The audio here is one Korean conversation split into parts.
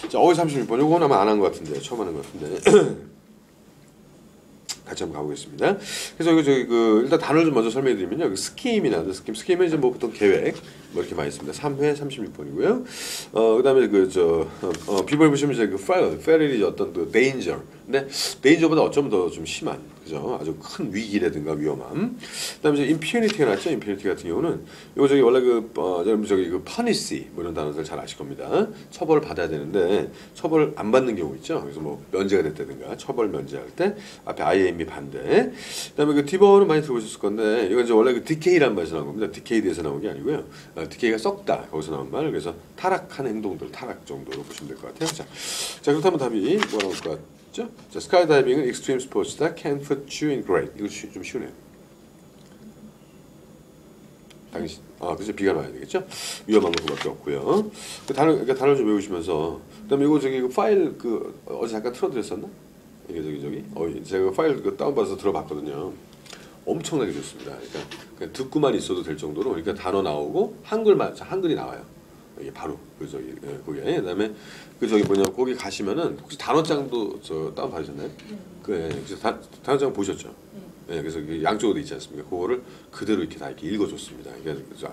자, 36번. 요건 아마 안 한 것 같은데. 처음 하는 것 같은데. 같이 한번 가보겠습니다. 그래서 이거 저기 일단 단어를 좀 먼저 설명해 드리면요. 스킴이나 스킴은 이제 뭐 보통 계획 뭐 이렇게 많이 씁니다. 3회 36번이고요. 그다음에 비번을 보시면 이제 fail이 어떤 danger. 근데 danger보다 어쩌면 더 좀 심한, 그죠? 아주 큰 위기라든가 위험함. 그다음에 이제 impunity가 나왔죠. impunity 같은 경우는 이거 저기 원래 여러분 저기 punish 뭐 이런 단어들 잘 아실 겁니다. 처벌을 받아야 되는데 처벌을 안 받는 경우 있죠. 그래서 뭐 면제가 됐다든가 처벌 면제할 때 앞에 IAM이 반대. 그다음에 디버는 많이 들어보셨을 건데 이건 이제 원래 decay라는 말에서 나온 겁니다. decade에서 나온 게 아니고요. decay가 썩다 거기서 나온 말. 그래서 타락한 행동들, 타락 정도로 보시면 될 것 같아요. 자 그렇다면 답이 뭐라고 할 것 같죠? 자, 스카이다이빙은 extreme sports다. Can put you in great. 이거 좀 쉬우네요. 당신, 그래서 B가 나와야 되겠죠? 위험한 것밖에 없고요. 단어 좀 외우시면서, 그다음에 이거 저기 파일 어제 잠깐 틀어드렸었나? 이게 저기 제가 파일 다운받아서 들어봤거든요. 엄청나게 좋습니다. 그러니까 그냥 듣고만 있어도 될 정도로, 그러니까 단어 나오고 한글이 나와요. 이게 바로 거기에. 그다음에 거기 가시면은 혹시 단어장도 다운 받으셨나요? 그래서 단어장 보셨죠? 네, 그래서 양쪽으로 있지 않습니까? 그거를 그대로 이렇게 다 이렇게 읽어줬습니다. 그래서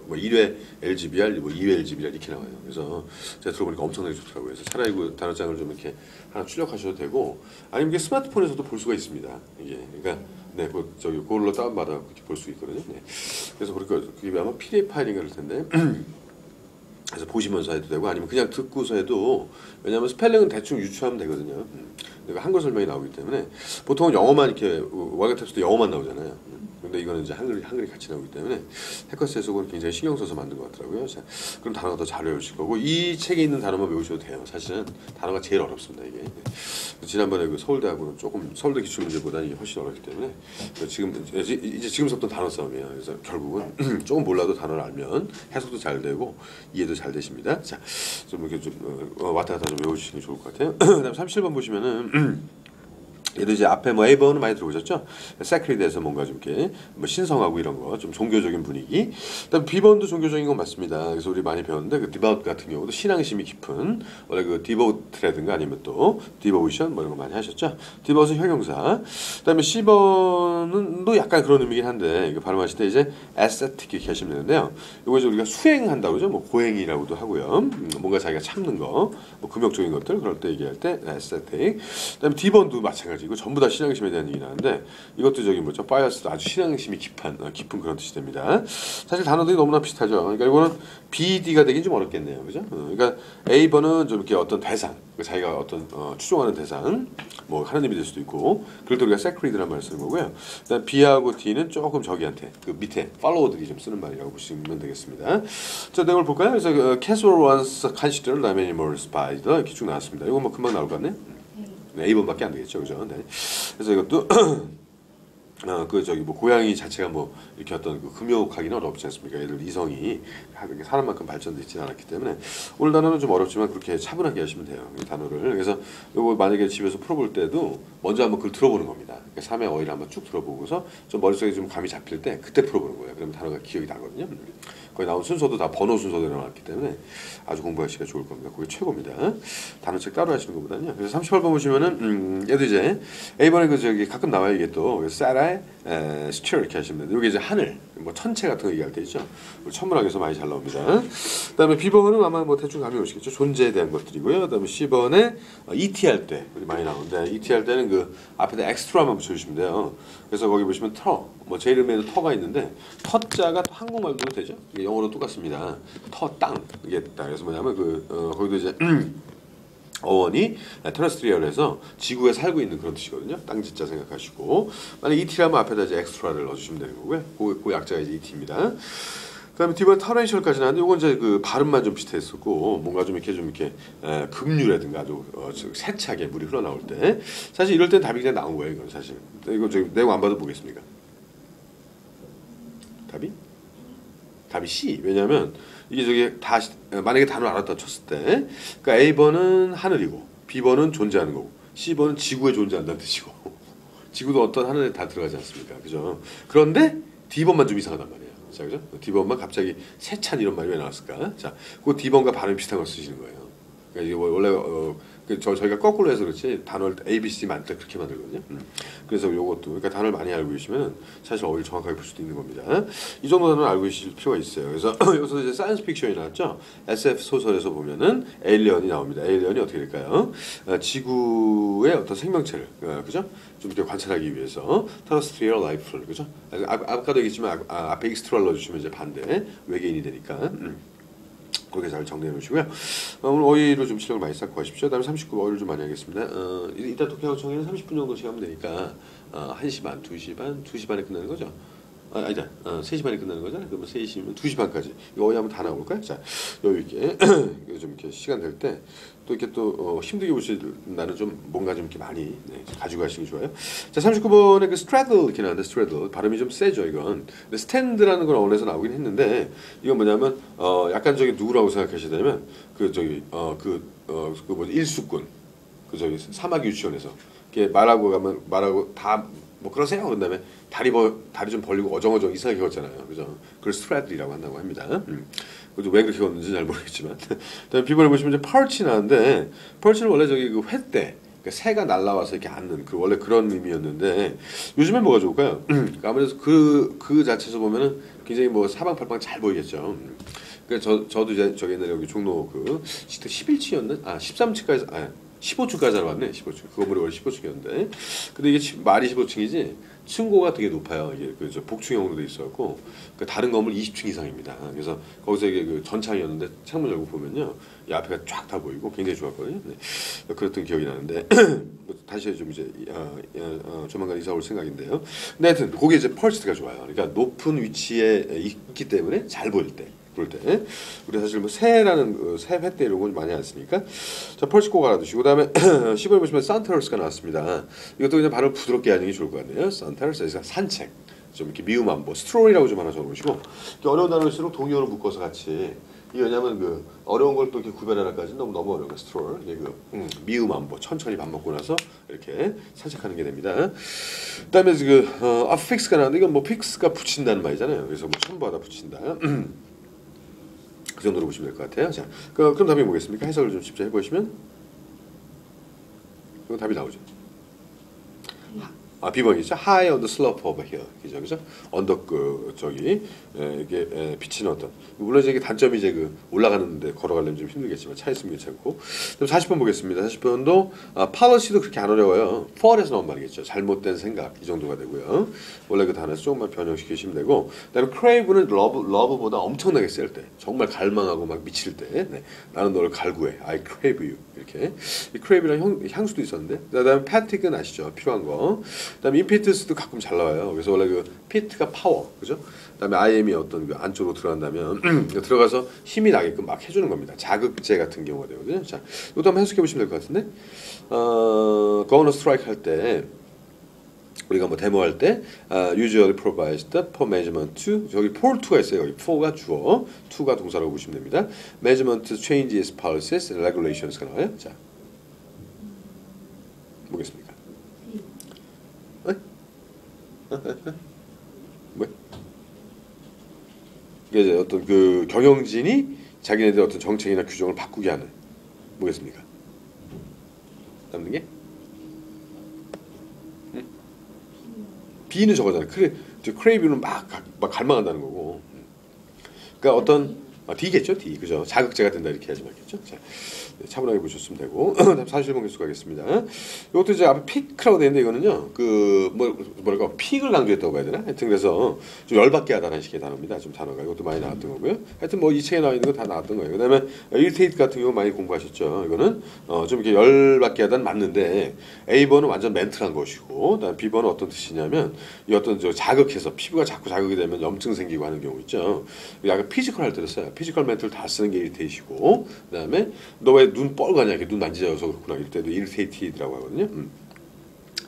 뭐 1회 LGBR, 뭐 2회 LGBR 이렇게 나와요. 그래서 제가 들어보니까 엄청나게 좋더라고요. 그래서 차라리 그 단어장을 좀 이렇게 하나 출력하셔도 되고, 아니면 이게 스마트폰에서도 볼 수가 있습니다. 이게 그러니까 네, 그걸로 다운받아 이렇게 볼 수 있거든요. 네. 그래서 그게 아마 PDF 파일인가 그럴 텐데. 그래서 보시면서 해도 되고 아니면 그냥 듣고서 해도, 왜냐하면 스펠링은 대충 유추하면 되거든요. 한글 설명이 나오기 때문에 보통은 영어만 이렇게 와이어텍스트도 영어만 나오잖아요. 근데 이거는 이제 한글이 같이 나오기 때문에 해커스에서 그걸 굉장히 신경 써서 만든 것 같더라고요. 자, 그럼 단어가 더 잘 외우실 거고, 이 책에 있는 단어만 외우셔도 돼요. 사실은 단어가 제일 어렵습니다. 이게 지난번에 서울대하고는 조금 서울대 기출문제보다는 이게 훨씬 어렵기 때문에 지금부터 단어 싸움이에요. 그래서 결국은 조금 몰라도 단어를 알면 해석도 잘 되고 이해도 잘 되십니다. 자, 좀 이렇게 왔다 갔다 좀 외우시는 게 좋을 것 같아요. 그다음 37번 보시면은. 얘도 이제 앞에 뭐 A번은 많이 들어보셨죠? 세크리에 대해서 뭔가 좀 이렇게 뭐 신성하고 이런 거 좀 종교적인 분위기. 그다음 B번도 종교적인 건 맞습니다. 그래서 우리 많이 배웠는데 디바우트 같은 경우도 신앙심이 깊은, 원래 디보트라든가 아니면 또 디보이션 뭐 이런 거 많이 하셨죠? 디보트는 형용사. 그다음에 C번은도 약간 그런 의미긴 한데 이거 발음하실 때 이제 에스테틱 이렇게 하시면 되는데요. 이거 이제 우리가 수행한다고 그러죠? 뭐 고행이라고도 하고요. 뭔가 자기가 참는 거, 뭐 금욕적인 것들 그럴 때 얘기할 때 에스테틱. 그다음에 D번도 마찬가지. 이거 전부 다 신앙심에 대한 얘기 나는데 이것도 저기 뭐죠? 바이어스도 아주 신앙심이 깊은 그런 뜻이 됩니다. 사실 단어들이 너무나 비슷하죠. 그러니까 이거는 BD가 되긴 좀 어렵겠네요, 그죠? 그러니까 A번은 좀 이렇게 어떤 대상, 자기가 어떤 추종하는 대상, 뭐 하나님이 될 수도 있고, 그럴 때 우리가 sacred라는 말을 쓰는 거고요. 그다음 B하고 D는 조금 저기한테 그 밑에 follow들이 좀 쓰는 말이라고 보시면 되겠습니다. 자, 내용을 볼까요? 그래서 Castle once considered many more spies 이렇게 쭉 나왔습니다. 이거 뭐 금방 나올 것 같네. 네, A번밖에 안 되겠죠, 그죠? 네. 그래서 이것도 뭐 고양이 자체가 뭐 이렇게 어떤 금욕하기는 어렵지 않습니까? 얘들 이성이 사람만큼 발전되지 않았기 때문에 오늘 단어는 좀 어렵지만 그렇게 차분하게 하시면 돼요. 이 단어를. 그래서 이거 만약에 집에서 풀어볼 때도 먼저 한번 그걸 들어보는 겁니다. 그러니까 3회 어휘를 한번 쭉 들어보고서 좀 머릿속에 좀 감이 잡힐 때 그때 풀어보는 거예요. 그러면 단어가 기억이 나거든요. 거기 나온 순서도 다 번호 순서대로 나왔기 때문에 아주 공부하시기가 좋을 겁니다. 그게 최고입니다. 단어책 따로 하시는 것보다는요. 그래서 38번 보시면은 얘도 이제 A번에 저기 가끔 나와요. 이게 또 사라의 스튜어 이렇게 하시면 되는데 여기 이제 하늘, 뭐 천체 같은 거 얘기할 때 있죠. 천문학에서 많이 잘 나옵니다. 그다음에 B번은 아마 뭐 대충 감이 오시겠죠. 존재에 대한 것들이고요. 그다음에 C번에 ET 할 때 우리 많이 나오는데 ET 할 때는 그 앞에다 엑스트라만 붙여주시면 돼요. 그래서 거기 보시면 뭐 제 이름에도 터가 있는데 터자가 또 한국말도 되죠. 이게 영어로 똑같습니다. 땅 이게 그래서 뭐냐면 거기도 이제 어원이 테레스트리얼에서 지구에 살고 있는 그런 뜻이거든요. 땅짓자 생각하시고, 만약 ET라면 앞에다 이제 엑스트라를 넣어주시면 되는 거고요. 그 약자가 이제 ET입니다. 그다음에 D번 터렌셜까지 나왔는데 이건 이제 그 발음만 좀 비슷했었고, 뭔가 좀 이렇게 급류라든가 아주 세차게 물이 흘러나올 때, 사실 이럴 땐 답이 그냥 나온 거예요. 이건 사실. 이거 저기 내용 안 봐도 보겠습니까? 답이 C. 왜냐하면 이게 만약에 단어를 알았다 쳤을 때, 그러니까 A번은 하늘이고, B번은 존재하는 거고, C번은 지구에 존재한다는 뜻이고, 지구도 어떤 하늘에 다 들어가지 않습니까? 그죠? 그런데 D번만 좀 이상하단 말이에요. 자, 그죠? D번만 갑자기 세찬 이런 말이 왜 나왔을까? 자, 그 D번과 발음이 비슷한 걸 쓰시는 거예요. 그러니까 이게 원래 저희가 거꾸로 해서 그렇지 단어를 A, B, C 많을 때 그렇게 만들거든요. 그래서 요것도 그러니까 단어를 많이 알고 계시면 사실 어휘를 정확하게 볼 수도 있는 겁니다. 이 정도 단어는 알고 계실 필요가 있어요. 그래서 여기서 이제 사이언스 픽션이 나왔죠. SF 소설에서 보면은 에일리언이 나옵니다. 에일리언이 어떻게 될까요? 지구의 어떤 생명체를 그죠? 좀 이렇게 관찰하기 위해서 테레스트리얼 라이프를 그죠? 아까도 얘기했지만 앞에 익스트라를 넣어주시면 이제 반대 외계인이 되니까. 그렇게 잘 정리해 놓으시고요. 오늘 어휘로 좀 실력을 많이 쌓고 가십시오. 다음에 39 어휘를 좀 많이 하겠습니다. 이따 독해요청에는 30분 정도 시간 되니까 1시 반, 2시 반, 2시 반에 끝나는 거죠. 아니다. 3시 반에 끝나는 거잖아요. 그러면 3시면 2시 반까지. 이거 어휘 한번 다 나올까요? 자, 여유 있게 좀 이렇게 시간 될 때 또 이렇게 또 힘들게 보실 나는 좀 뭔가 좀 이렇게 많이 가지고 가시기 좋아요. 자, 39번에 그 straddle 이렇게 나왔는데 straddle 발음이 좀 세죠 이건. 근데 stand라는 건 언어에서 나오긴 했는데 이건 뭐냐면 약간 저기 누구라고 생각하시냐면 그 저기 그 뭐지 일수꾼 그 저기 사막 유치원에서 이렇게 말하고 가면 말하고 다 뭐 그러세요 그런 다음에 다리 좀 벌리고 어정어정 이상하게 걷잖아요. 그죠? 그걸 straddle이라고 한다고 합니다. 그것도 왜 그렇게 걷는지 잘 모르겠지만. 다음에 비번에 보시면 이제 perch 나왔는데 perch는 원래 저기 그 횟대 그러니까 새가 날라와서 이렇게 앉는 그 원래 그런 의미였는데 요즘엔 뭐가 좋을까요? 아무래도 그 자체에서 보면은 굉장히 뭐 사방팔방 잘 보이겠죠. 그러니까 저도 이제 저기 옛날에 여기 종로 그 11층이었나? 13층까지 15층까지 살아왔네. 15층. 그 건물이 원래 15층이었는데. 근데 이게 말이 15층이지 층고가 되게 높아요. 이게 그 복층형으로 돼 있었고 그 다른 건물 20층 이상입니다. 그래서 거기서 이게 그 전창이었는데 창문 열고 보면요, 이 앞에가 쫙 다 보이고 굉장히 좋았거든요. 네. 그랬던 기억이 나는데 다시 좀 이제 조만간 이사 올 생각인데요. 근데 하여튼 거기 이제 펄스가 좋아요. 그러니까 높은 위치에 있기 때문에 잘 보일 때. 그럴 때 우리 사실 뭐 새라는 새회 때 이런 거 많이 안 쓰니까 자 펄스 꼭 알아두시고 그다음에 10번에 보시면 산타르스가 나왔습니다. 이것도 그냥 발음 부드럽게 하는 게 좋을 것 같네요. 산타르스 산책 좀 이렇게 미음한 뭐 스트롤이라고 좀 하나 적어보시고 어려운 단어일수록 동의어를 묶어서 같이 이게 왜냐면 그 어려운 걸 또 이렇게 구별하기까지 너무 어려운 거 스트롤 이게 그 미음안보 천천히 밥 먹고 나서 이렇게 산책하는 게 됩니다. 그다음에 그 affix가 나왔는데 이건 뭐 fix가 붙인다는 말이잖아요. 그래서 뭐 첨부하다 붙인다. 그 정도로 보시면 될 것 같아요. 자, 그럼 답이 뭐겠습니까? 해석을 좀 직접 해보시면 그럼 답이 나오죠. B번이죠. High on the slope of a hill. 그죠? 언덕 저기 이게 비치는 어떤 물론 이제 단점이 이제 그 올라가는데 걸어가려면 좀 힘들겠지만 차 있으면 괜찮고. 그럼 40번 보겠습니다. 40번도 policy도 그렇게 안 어려워요. fall에서 나온 말이겠죠. 잘못된 생각 이 정도가 되고요. 원래 그 단어에서 조금만 변형시키시면 되고. 그다음에 crave는 love보다 엄청나게 셀 때, 정말 갈망하고 막 미칠 때, 네. 나는 너를 갈구해. I crave you. 이렇게 이 crave랑 향수도 있었는데. 그다음에 patic은 아시죠? 필요한 거. 그다음에 impetus도 가끔 잘 나와요. 그래서 원래 그 pit가 파워, 그죠? 그다음에 IM이 어떤 그 안쪽으로 들어간다면 들어가서 힘이 나게끔 막 해주는 겁니다. 자극제 같은 경우가 되거든요. 자, 이것도 한번 해석해 보시면 될 것 같은데, go on a strike 할 때 우리가 뭐 데모할 때 usually provides the for measurement to 저기 for to가 있어요. 여기 for가 주어, to가 동사라고 보시면 됩니다. measurement to change its policies and regulations가 나와요. 자, 뭐겠습니까? 뭐? 이게 이제 어떤 그 경영진이 자기네들 어떤 정책이나 규정을 바꾸게 하는 뭐겠습니까? 남는 게? 응? B는 저거잖아요. 크레이브는 막 갈망한다는 거고. 그러니까 어떤 D겠죠, D. 그죠? 자극제가 된다 이렇게 하지 말겠죠. 자, 차분하게 보셨으면 되고. 다음 41번 계속 가겠습니다. 이것도 이제 앞에 피크라고 되어 있는데 이거는요, 뭐랄까 픽을 강조했다고 해야 되나? 하여튼 그래서 좀 열받게 하다는 식의 단어입니다. 좀 단어가 이것도 많이 나왔던 거고요. 하여튼 뭐 이 책에 나와 있는 거 다 나왔던 거예요. 그다음에 irritate 같은 경우 많이 공부하셨죠. 이거는 좀 이렇게 열받게 하다는 맞는데 A번은 완전 멘트란 것이고, 그다음 B번은 어떤 뜻이냐면 이 어떤 저 자극해서 피부가 자꾸 자극이 되면 염증 생기고 하는 경우 있죠. 약간 피지컬 할 때를 써요. 피지컬 멘트를 다 쓰는 게 irritate이고, 그다음에 너 왜 눈 뻘가냐 이렇게 눈 만지져서 그렇구나 이럴 때도 irritated라고 하거든요.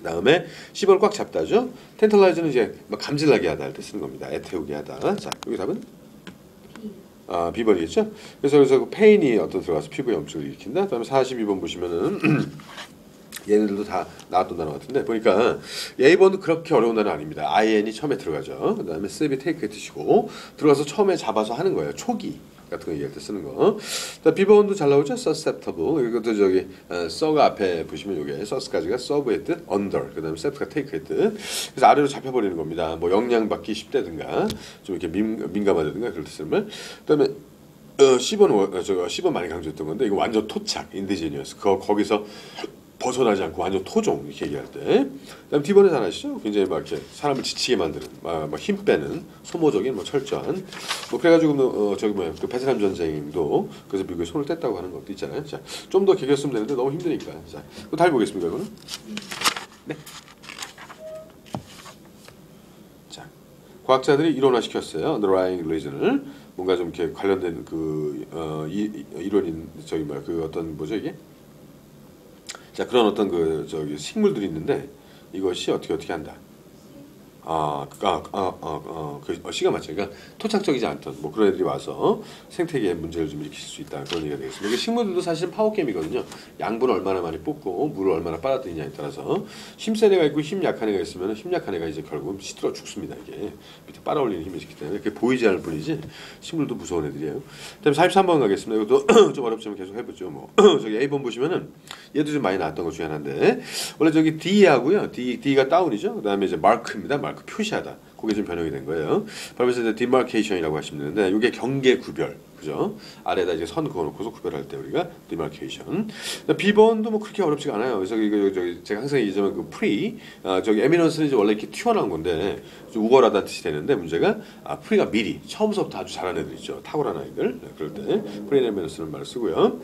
다음에 10번을 꽉 잡다죠. tantalize는 이제 막 감질나게 하다 할 때 쓰는 겁니다. 애태우게 하다. 자, 여기 답은 B번이겠죠. 그래서 그 페인이 어떤 들어가서 피부에 염증을 일으킨다. 그다음에 42번 보시면은 얘네들도 다 나왔던 단어 같은데 보니까 A번도 그렇게 어려운 단어 아닙니다. IN이 처음에 들어가죠. 그다음에 습이 테이크의 뜻이고 들어가서 처음에 잡아서 하는 거예요. 초기. 같은 거 얘기할 때 쓰는 거. 비버원도 잘 나오죠. susceptible. 이것도 저기 서가 앞에 보시면 이게 sus까지가 serve의 뜻, under. 그다음에 sept가 take의 뜻. 그래서 아래로 잡혀버리는 겁니다. 뭐 영향받기 쉽다든가 좀 이렇게 민감하다든가 그럴 때 쓰는. 그다음에 10번 많이 강조했던 건데 이거 완전 토착, indigenous. 거기서 벗어나지 않고 완전 토종 이렇게 얘기할 때. 그다음 D번에 잘 아시죠? 굉장히 막 이렇게 사람을 지치게 만드는, 막 힘 빼는, 소모적인 뭐 철저한. 뭐 그래가지고 저기 뭐야 그 베트남 전쟁도 그래서 미국에 손을 뗐다고 하는 것도 있잖아요. 자, 좀 더 개겼으면 되는데 너무 힘드니까. 자, 또 다시 보겠습니다. 이거는. 네. 자, 과학자들이 이론화 시켰어요. underlying reason을. 뭔가 좀 이렇게 관련된 이론인 저기 뭐야 그 어떤 뭐죠 이게? 자, 그런 어떤 저기 식물들이 있는데 이것이 어떻게 한다. 시가 맞죠. 그러니까 토착적이지 않던 뭐 그런 애들이 와서 생태계에 문제를 좀 일으킬 수 있다 그런 얘기가 되겠습니다. 이게 식물들도 사실은 파워게임이거든요. 양분을 얼마나 많이 뽑고 물을 얼마나 빨아들이냐에 따라서 힘센 애가 있고 힘 약한 애가 있으면 힘 약한 애가 이제 결국은 시들어 죽습니다. 이게 밑에 빨아올리는 힘이 있기 때문에 그게 보이지 않을 뿐이지 식물도 무서운 애들이에요. 그다음에 43번 가겠습니다. 이것도 좀 어렵지만 계속 해보죠. 뭐 저기 A번 보시면은 얘도 좀 많이 나왔던 것 중에 하나인데 원래 저기 D하고요. D가 다운이죠. 그다음에 이제 마크입니다. 마크 표시하다. 그게 좀 변형이 된 거예요. 그러면서 이제 demarcation이라고 하시면 되는데 이게 경계 구별. 그죠? 아래에다 이제 선 그어놓고서 구별할 때 우리가 demarcation. B번도 뭐 그렇게 어렵지가 않아요. 그래서 이거 저기 제가 항상 얘기하지만 그 pre 저기 eminence는 이제 원래 이렇게 튀어나온 건데 좀 우월하다는 뜻이 되는데 문제가 pre가 미리 처음부터 아주 잘하는 애들 있죠. 탁월한 아이들. 네, 그럴 때 pre eminence는 말을 쓰고요.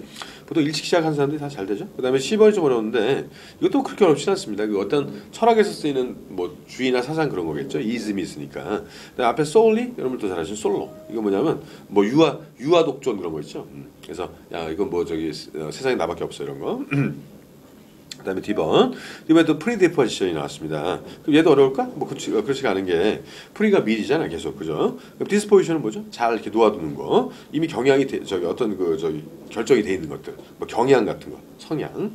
보통 일찍 시작한 사람들이 다 잘 되죠. 그다음에 10번이 좀 어려운데 이것도 그렇게 어렵지 않습니다. 그 어떤 철학에서 쓰이는 뭐 주의나 사상 그런 거겠죠. 이즘이 있으니까. 앞에 solely 여러분들 잘 아시는 솔로. 이거 뭐냐면 뭐 유아 독존 그런 거 있죠. 그래서 야 이건 뭐 저기 세상에 나밖에 없어 이런 거. 그다음에 D번 이번에 또 프리디포지션이 나왔습니다. 그럼 얘도 어려울까? 뭐 그렇지가 않은 게 프리가 미리잖아 계속 그죠? 그럼 디스포지션은 뭐죠? 잘 이렇게 놓아두는 거. 이미 경향이 저기 어떤 저기 결정이 돼 있는 것들, 뭐 경향 같은 거, 성향.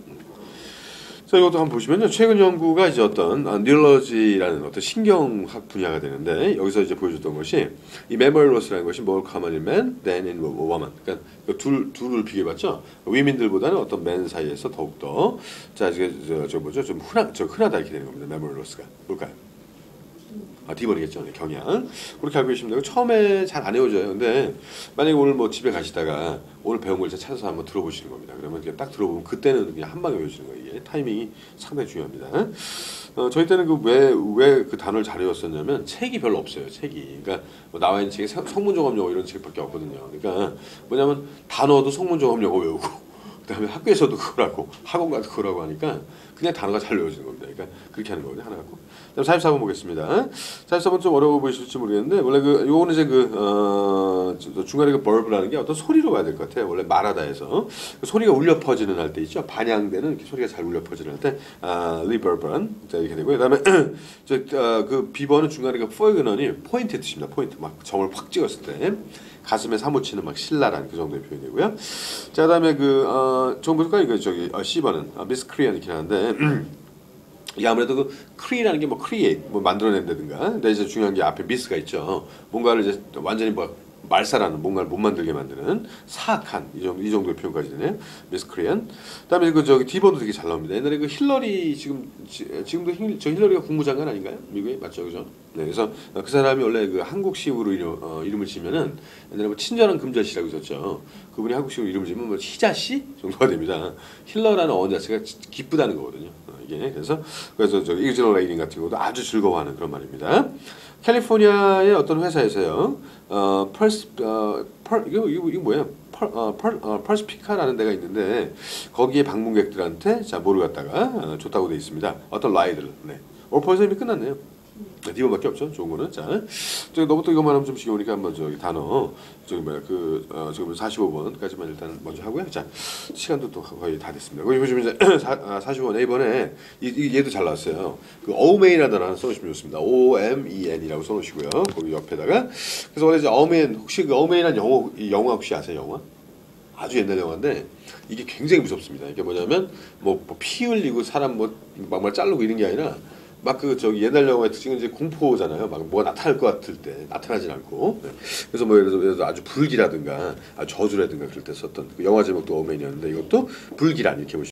자, 이것도 한번 보시면요. 최근 연구가 이제 어떤 뉴럴러지라는 어떤 신경학 분야가 되는데 여기서 이제 보여줬던 것이 이 memory loss라는 것이 more common in men than in women. 그러니까 둘을 비교해봤죠. 위민들보다는 어떤 men 사이에서 더욱더 자 이게 저 뭐죠? 좀 흔하다 이렇게 되는 겁니다. memory loss가 뭘까요? D번이겠죠. 네, 경향. 그렇게 알고 계시면 되고 처음에 잘 안 외워져요. 근데 만약에 오늘 뭐 집에 가시다가 오늘 배운 걸 찾아서 한번 들어보시는 겁니다. 그러면 이렇게 딱 들어보면 그때는 그냥 한 방에 외워지는 거예요. 이게 타이밍이 상당히 중요합니다. 저희 때는 왜 그 단어를 잘 외웠었냐면 책이 별로 없어요. 책이. 그러니까 뭐 나와 있는 책이 성문종합영어 이런 책밖에 없거든요. 그러니까 뭐냐면 단어도 성문종합영어 외우고 그다음에 학교에서도 그거라고 학원 가도 그거라고 하니까 그냥 단어가 잘 외워지는 겁니다. 그러니까 그렇게 하는 거거든요. 하나 갖고. 그다음 44번 보겠습니다. 44번 좀 어려워 보이실지 모르겠는데 원래 요거는 이제 중간에 그 버브라는 게 어떤 소리로 봐야 될 것 같아요. 원래 말하다 해서 그 소리가 울려 퍼지는 할 때 있죠. 반향되는 이렇게 소리가 잘 울려 퍼지는 할 때 리버브란 자 이렇게 되고요. 그다음에 그 비번은 중간에 그 포이그넌이 포인트 뜻입니다. 포인트 막 점을 확 찍었을 때 가슴에 사무치는 막 신랄한 그 정도의 표현이 되고요. 자 그다음에 좀 볼까요? 이거 저기 C번은 미스크리안 이렇게 하는데 이게 아무래도 그 create라는 게 뭐 create 뭐 만들어낸다든가 근데 이제 중요한 게 앞에 미스가 있죠. 뭔가를 이제 완전히 뭐 말살하는 뭔가를 못 만들게 만드는 사악한 이 정도의 표현까지 되네요. 미스크리안. 그다음에 저기 D번도 되게 잘 나옵니다. 옛날에 그 힐러리 지금도 저 힐러리가 국무장관 아닌가요? 미국에 맞죠, 그죠? 네, 그래서 그 사람이 원래 그 한국식으로 이름을 지면은 옛날에 뭐 친절한 금자씨라고 있었죠. 그분이 한국식으로 이름을 지면 뭐 희자씨 정도가 됩니다. 힐러라는 어원 자체가 기쁘다는 거거든요. 이게 그래서 저 이그저널 레이딩 같은 것도 아주 즐거워하는 그런 말입니다. 캘리포니아의 어떤 회사에서요. 이거 뭐예요? 펄스피카라는 데가 있는데 거기에 방문객들한테 자 뭐를 갖다가 줬다고 돼 있습니다. 어떤 라이드를. 네. 벌써 이미 끝났네요. D번밖에 없죠. 좋은 거는. 자, 너부터 이것만 하면 좀 지겨우니까 한번 저기 단어 지금 45번까지만 일단 먼저 하고요. 자, 시간도 또 거의 다 됐습니다. 거기 보시면 이제 45번 A번에 얘도 잘 나왔어요. 그 오메인이라는 단어 하나 써놓으시면 좋습니다. OMEN이라고 써놓으시고요. 거기 옆에다가 그래서 원래 이제 오메인 혹시 그 오메인이라는 영화 혹시 아세요? 영화? 아주 옛날 영화인데 이게 굉장히 무섭습니다. 이게 뭐냐면 뭐 피 흘리고 사람 뭐 막말 자르고 이런 게 아니라 막 그 저기 옛날 영화의 특징은 이제 공포잖아요. 막 뭐가 나타날 것 같을 때 나타나진 않고. 네. 그래서 뭐 예를 들어서 아주 불기라든가 저주라든가 그럴 때 썼던 그 영화 제목도 어맨이었는데 이것도 불기란 이렇게 보시면.